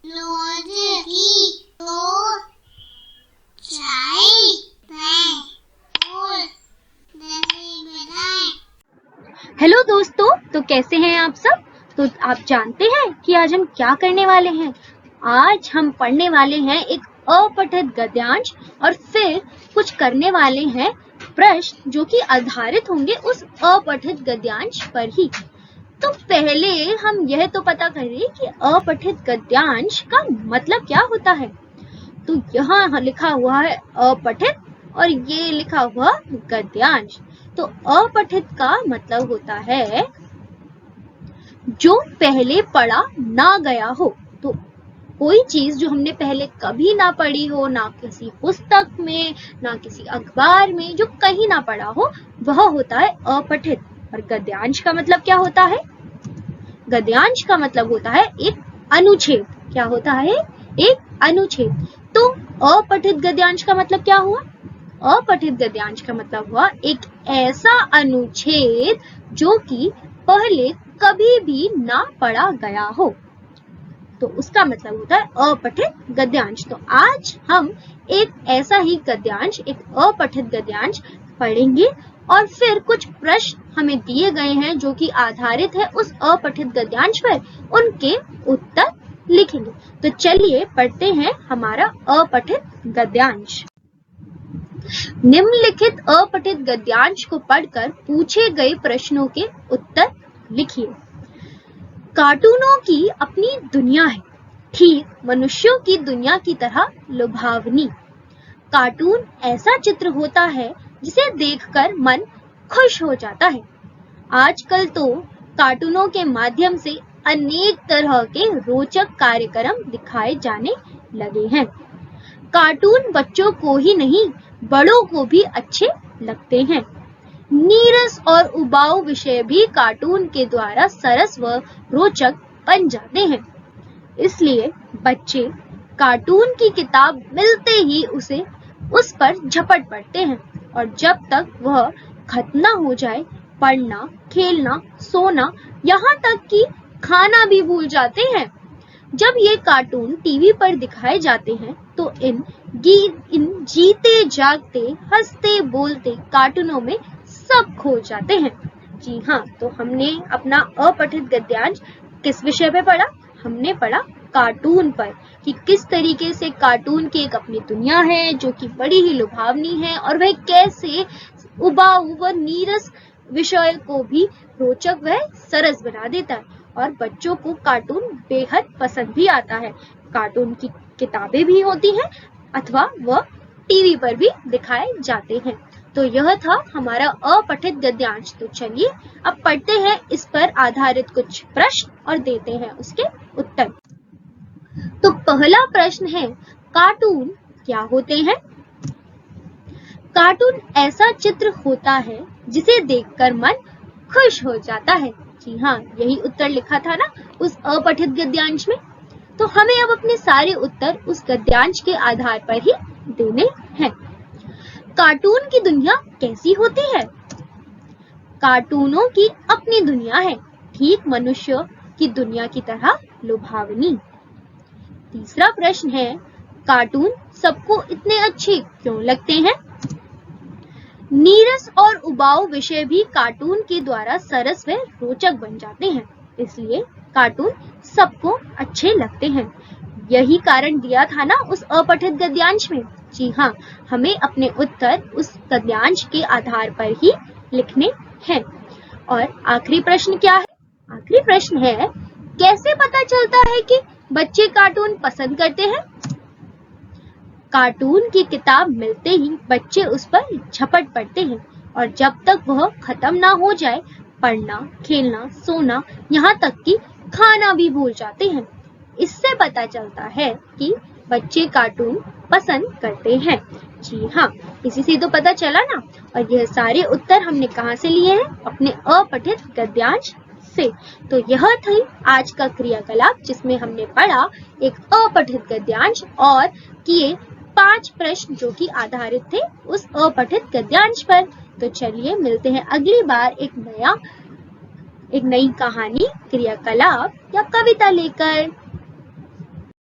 रोज की दो चाय और हेलो दोस्तों, तो कैसे हैं आप सब। तो आप जानते हैं कि आज हम क्या करने वाले हैं। आज हम पढ़ने वाले हैं एक अपठित गद्यांश और फिर कुछ करने वाले हैं प्रश्न जो कि आधारित होंगे उस अपठित गद्यांश पर ही। तो पहले हम यह तो पता करें कि अपठित गद्यांश का मतलब क्या होता है। तो यहाँ लिखा हुआ है अपठित और ये लिखा हुआ गद्यांश। तो अपठित का मतलब होता है जो पहले पढ़ा ना गया हो। तो कोई चीज जो हमने पहले कभी ना पढ़ी हो, ना किसी पुस्तक में, ना किसी अखबार में, जो कहीं ना पढ़ा हो, वह होता है अपठित। और गद्यांश का मतलब क्या होता है। गद्यांश का मतलब होता है एक अनुच्छेद। क्या होता है? एक अनुच्छेद। तो अपठित गद्यांश का मतलब क्या हुआ? अपठित गद्यांश का मतलब हुआ एक ऐसा अनुच्छेद जो कि पहले कभी भी ना पढ़ा गया हो। तो उसका मतलब होता है अपठित गद्यांश। तो आज हम एक ऐसा ही गद्यांश, एक अपठित गद्यांश पढ़ेंगे और फिर कुछ प्रश्न हमें दिए गए हैं जो कि आधारित है उस अपठित गद्यांश पर, उनके उत्तर लिखेंगे। तो चलिए पढ़ते हैं हमारा अपठित गद्यांश। निम्नलिखित अपठित गद्यांश को पढ़कर पूछे गए प्रश्नों के उत्तर लिखिए। कार्टूनों की अपनी दुनिया है, ठीक मनुष्यों की दुनिया की तरह लुभावनी। कार्टून ऐसा चित्र होता है जिसे देखकर मन खुश हो जाता है। आजकल तो कार्टूनों के माध्यम से अनेक तरह के रोचक कार्यक्रम दिखाए जाने लगे हैं। कार्टून बच्चों को ही नहीं, बड़ों को भी अच्छे लगते हैं। नीरस और उबाऊ विषय भी कार्टून के द्वारा सरस व रोचक बन जाते हैं। इसलिए बच्चे कार्टून की किताब मिलते ही उस पर झपट पड़ते हैं और जब तक वह खत्म न हो जाए पढ़ना, खेलना, सोना, यहाँ तक कि खाना भी भूल जाते हैं। जब ये कार्टून टीवी पर दिखाए जाते हैं तो इन जीते जागते, हंसते बोलते कार्टूनों में सब खो जाते हैं। जी हाँ, तो हमने अपना अपठित गद्यांश किस विषय पे पढ़ा? हमने पढ़ा कार्टून पर, कि किस तरीके से कार्टून की एक अपनी दुनिया है जो कि बड़ी ही लुभावनी है और वह कैसे उबाऊ व नीरस विषय को भी रोचक व सरस बना देता है और बच्चों को कार्टून बेहद पसंद भी आता है। कार्टून की किताबें भी होती हैं अथवा वह टीवी पर भी दिखाए जाते हैं। तो यह था हमारा अपठित गद्यांश। तो चलिए अब पढ़ते हैं इस पर आधारित कुछ प्रश्न और देते हैं उसके उत्तर। तो पहला प्रश्न है, कार्टून क्या होते हैं? कार्टून ऐसा चित्र होता है जिसे देखकर मन खुश हो जाता है। जी हाँ, यही उत्तर लिखा था ना उस अपठित गद्यांश में। तो हमें अब अपने सारे उत्तर उस गद्यांश के आधार पर ही देने हैं। कार्टून की दुनिया कैसी होती है? कार्टूनों की अपनी दुनिया है, ठीक मनुष्य की दुनिया की तरह लुभावनी। तीसरा प्रश्न है, कार्टून सबको इतने अच्छे क्यों लगते हैं? नीरस और उबाऊ विषय भी कार्टून के द्वारा सरस व रोचक बन जाते हैं, इसलिए कार्टून सबको अच्छे लगते हैं। यही कारण दिया था ना उस अपठित गद्यांश में। जी हाँ, हमें अपने उत्तर उस गद्यांश के आधार पर ही लिखने हैं। और आखिरी प्रश्न क्या है? आखिरी प्रश्न है, कैसे पता चलता है कि बच्चे कार्टून पसंद करते हैं? कार्टून की किताब मिलते ही बच्चे उस पर झपट पड़ते हैं और जब तक वह खत्म ना हो जाए पढ़ना, खेलना, सोना, यहाँ तक कि खाना भी भूल जाते हैं। इससे पता चलता है कि बच्चे कार्टून पसंद करते हैं। जी हाँ, इसी से तो पता चला ना। और यह सारे उत्तर हमने कहाँ से लिए हैं? अपने अपठित गद्यांश से। तो यह थी आज का क्रियाकलाप जिसमें हमने पढ़ा एक अपठित गद्यांश और किए 5 प्रश्न जो कि आधारित थे उस अपठित गद्यांश पर। तो चलिए मिलते हैं अगली बार एक नई कहानी, क्रियाकलाप या कविता लेकर।